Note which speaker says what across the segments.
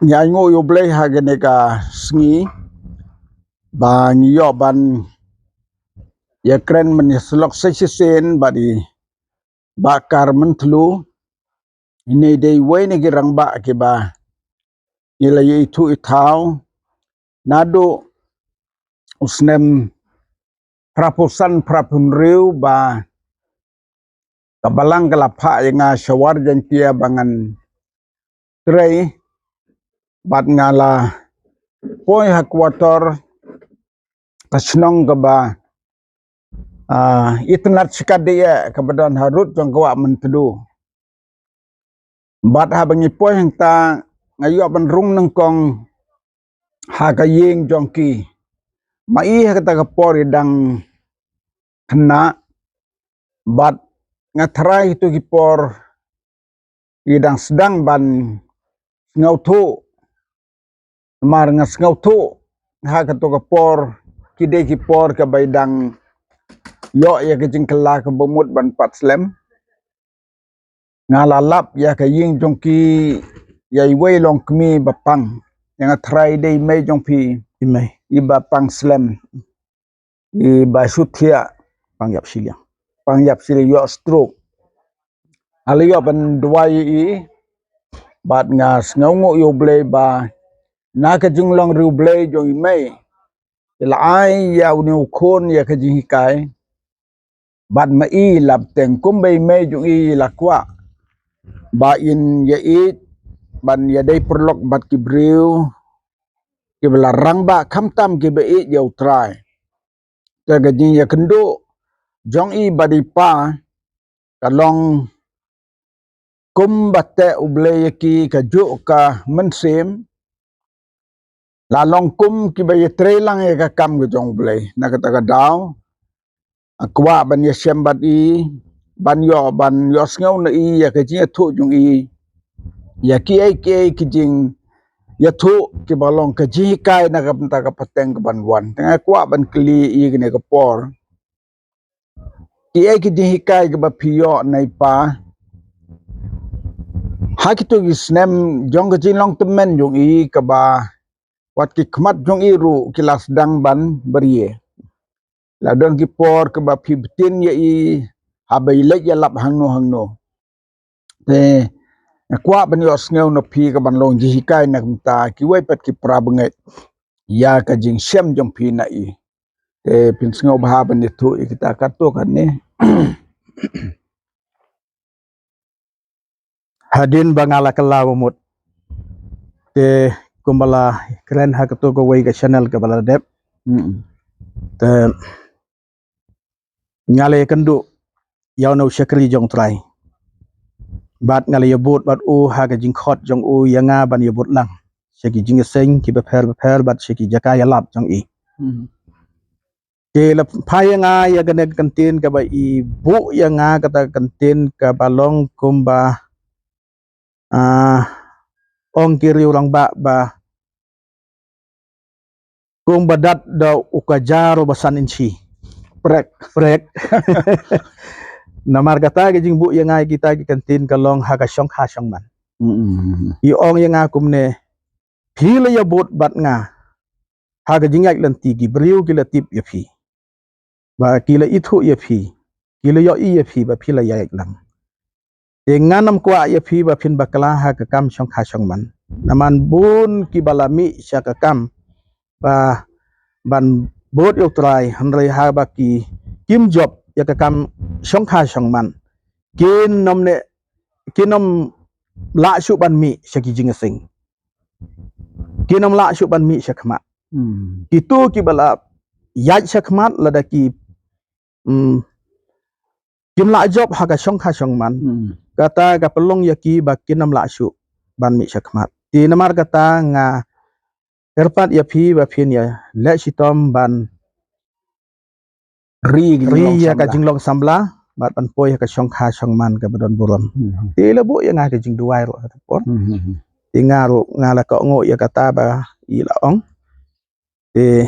Speaker 1: nyango yo blay hagene ka sngi ba ngiyo ban ya kren men slok sesen badi bakar mentlu ini dei wene girang ba ke ba ila itu itau nado usnem praposan prapunriu ba kabalang kalapa yang syawar jantia bangan trei bat ngala poi hakwator kasnong gaba itnat sikadaya kabadan harut jong kawa mentedu bat ha bangi poi hang ta ngayo ban rung nang kong ha kayeng jongki mai ha kata kapori dang kena bat ngatrai itu kipor idang sedang ban ngautu mar ngas ngautu ha kata kapor kide kipor ka baidang yo ya kejing kela ke bomut ban patslem ngalalap ya kayeng jongki ya iwe long kmi bapang yang atrai dei mei jongpi imei iba pang slem iba suthia pangyap silia yo stroke aliyo ban dwai i bat ngas ngaungo yo blay ba na ka jinglong ru blay jong imei ila ai ya uni ukon ya ka jihikai bat ma i lap teng kumbei mei jong i lakwa ba in ya it ban ya dei perlok bat kibriu kibla rangba khamtam kibe i ya utrai ta gajing ya kendo jong i badi pa kalong kumbate ublay ki kaju ka mensem lalong kum kibe ya trelang ya ka kam ke jong ublay na kata ka daw akwa ban ya sembat i ban yo sngau na i ya kajing thu jong i ya ki ai kijing ya thu ki balong kaji kai na kapta ka pateng ka banwan tengah kwa ban kli i gene ka por ki ai ki kai ka ba pio nai pa hakitu gisnem jong ka jinglong temen jong i ka ba wat ki khmat jong i ru kilas dang ban berie la don ki por ka ba pibtin ya i habai lek ya lap hangno te kwa ban yo sneu no pi ka ban long ji kai na kumta ki wai pat ki prabangai ya ka jing sem jong pi na i te pin sneu ba ban ni thu kita kato kan ne hadin bangala kala mut te kumbala kren ha kato ko wai ka channel ka bala dep te ngale kendu yaw no shakri jong trai bat ngale yobut bat u ha ka jing khot jong u yanga ban yobut lang shaki jing seng ki ba pher bat shaki jaka ya lap jong i ke la phayanga ya gane kantin ka ba i bu yanga kata kantin ka balong kumba ong kiriu lang ba kumba dat da ukajaro basan inchi prek namar kata ke jing bu yanga kita ki kantin kalong ha ka shong man i ong yanga kumne phila ya bot bat nga ha ka jingak lan ti gi briu ki la tip ya phi ba kila ithu ya phi kila yo i ya phi ba phila ya lang e nganam kwa ya phi ba phin bakla ha ka kam shong man naman bun ki balami sha ka kam ba ban bot yo trai hanrai ha ba ki kim job ya ka kam shong man kinom la shu ban mi shaki jing sing kinom la shu ban mi shakma itu ki bala yaj shakmat lada ki kim la job ha ka shong man kata ka pelong ya ki ba kinam la shu ban mi shakmat ti namar kata nga erpat ya phi ba phin ya le shitom ban ri ya ka jinglong sambla bat ban poi ka shong man ka badon buron ti la bu ya nga ka jing duai ro por ti nga ro nga la ko ngo ya kata ba i la ong te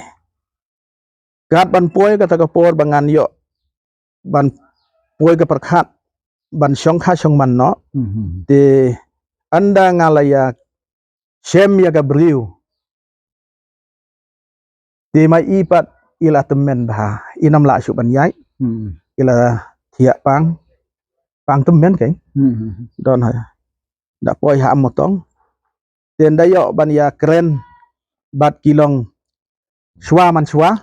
Speaker 1: kat ban poi ka ta ka por bangan yo ban poi ka perkhat ban shong man no te anda nga la ya
Speaker 2: Shem ya Gabriel di mai ipat ila temen bah inam la syuk ban yai ila thiak pang temen kai don ha da poi ha motong ten dayo ban ya keren bat kilong shwa man shwa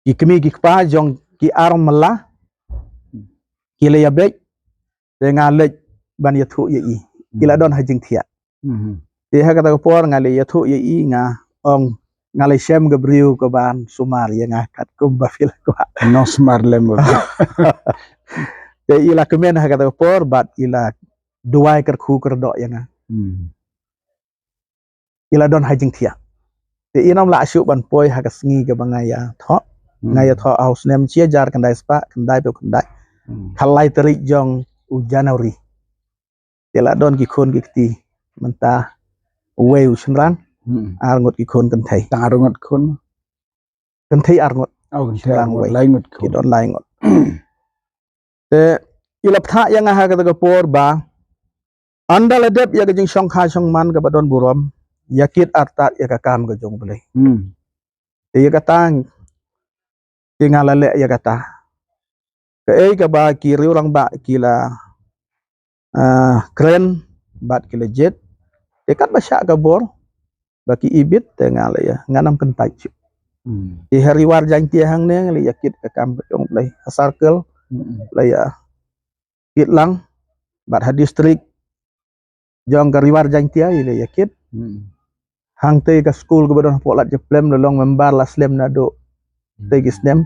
Speaker 2: ikmi gikpa jong ki arom mala kila ya bek dengan lek ban ya thu ye i ila don ha jing thiak te ha kata por ngale ya thu ye i nga ong ngale Shem Gabriel ko ban sumar ya nga kat kum ba fil ko
Speaker 1: no smar lem
Speaker 2: te ila kemen ha kata por bat ila duai ker khu ker do ya nga ila don ha jing thiak te inom la syuk ban poi ha kasngi ke bangaya tho ngaya tho aus nem chia jar kandai spa kandai pe kandai khalai terik jong u Januari ila don ki khon ki ti menta weu shimran arngot ki khon kan thai
Speaker 1: tarungot khon
Speaker 2: kan thai arngot
Speaker 1: au kan thai lai ngot
Speaker 2: ki don lai ngot te ila pha yang ha ka ta por ba andal adep ya jing shong kha shong man ka badon burom yakit artat ya ka kam ka jong belai te ya katang tinggal lele ya kata ke ka ba ki riurang ba kila keren bat kila jet dekat basya ka bor baki ibit tengal ya nganam kentai chu di hari war jang tia hang ne li yakit ka kam jong belai asarkel la ya kit lang bat ha district jong ka riwar jang tia ile yakit hang te ka school ko badon polat je plem lolong membar la slem na do te gisnem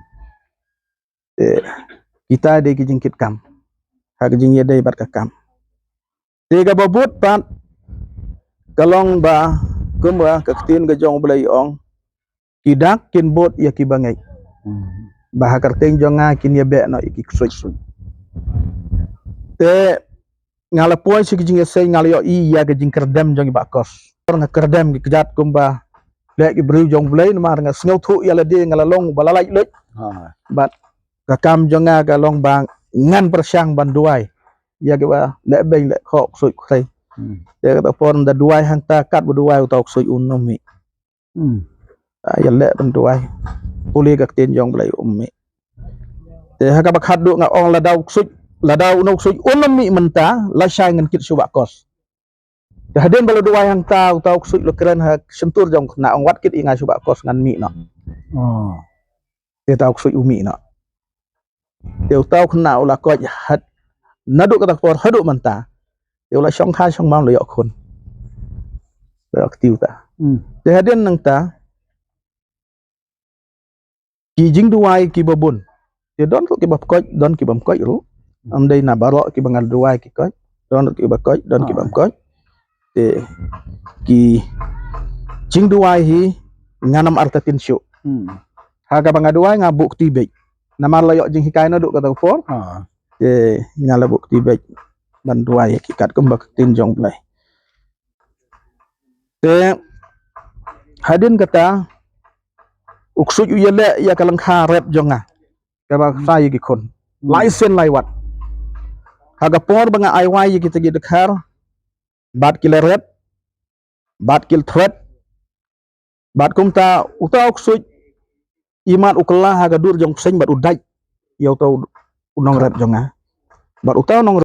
Speaker 2: kita de ki jingkit kam ha jing ye dei bat ka kam te ga babut pat kalong ba kumba ka tin ga jong blai ong kidak kin bot ya ki bangai bah karteng jonga kin ye be no iki ksoi te ngala poi si jing se ngala yo i ya ga jing kerdem jong ba kos nga kerdem ki kjat kumba le ki bru jong blai ma nga snau thu ya la de ngala long balalai lek bat ka kam jonga ga long bang ngan persyang ban duai ya ga ba le beng le khok soi khrei ya ga pon da duai hang ta kat bu duai tok soi un no mi ya le ban duai puli ka tin jong blai mi te ha ka ba khat du nga ong la dau no soi un no mi menta la shai ngan kit suba kos te haden balo duai hang ta tok soi lo keren ha sentur jong na ong wat kit inga suba kos ngan mi no te tok soi umi no tiêu tao khăn nào là coi hết nó đủ cái đặc hết đủ mình ta tiêu là xong khai xong mau là dọ khôn được tiêu ta để hết đến năng ta kỳ dính duai kỳ bờ bùn thì đón cái bập coi đón kỳ bầm coi rồi âm đây là bà rõ kỳ bằng ngàn duai kỳ coi đón kỳ bập coi đón kỳ bầm coi để kỳ chính duai hi nganam artatin show haga bằng duai ngà bukti bej nama layo jing hikai no duk kata for je ngala bukti bej ban duai kikat kembak tin jong play te hadin kata uksut uyele ya kalang kha rep jonga ka ba sai ki khon license lai wat haga por banga ai wai ki tegi dekhar bat kila rep bat kil threat bat kumta uta uksut iman uklah haga dur jong seng bat udai yau tau unong rep jonga bat utau nong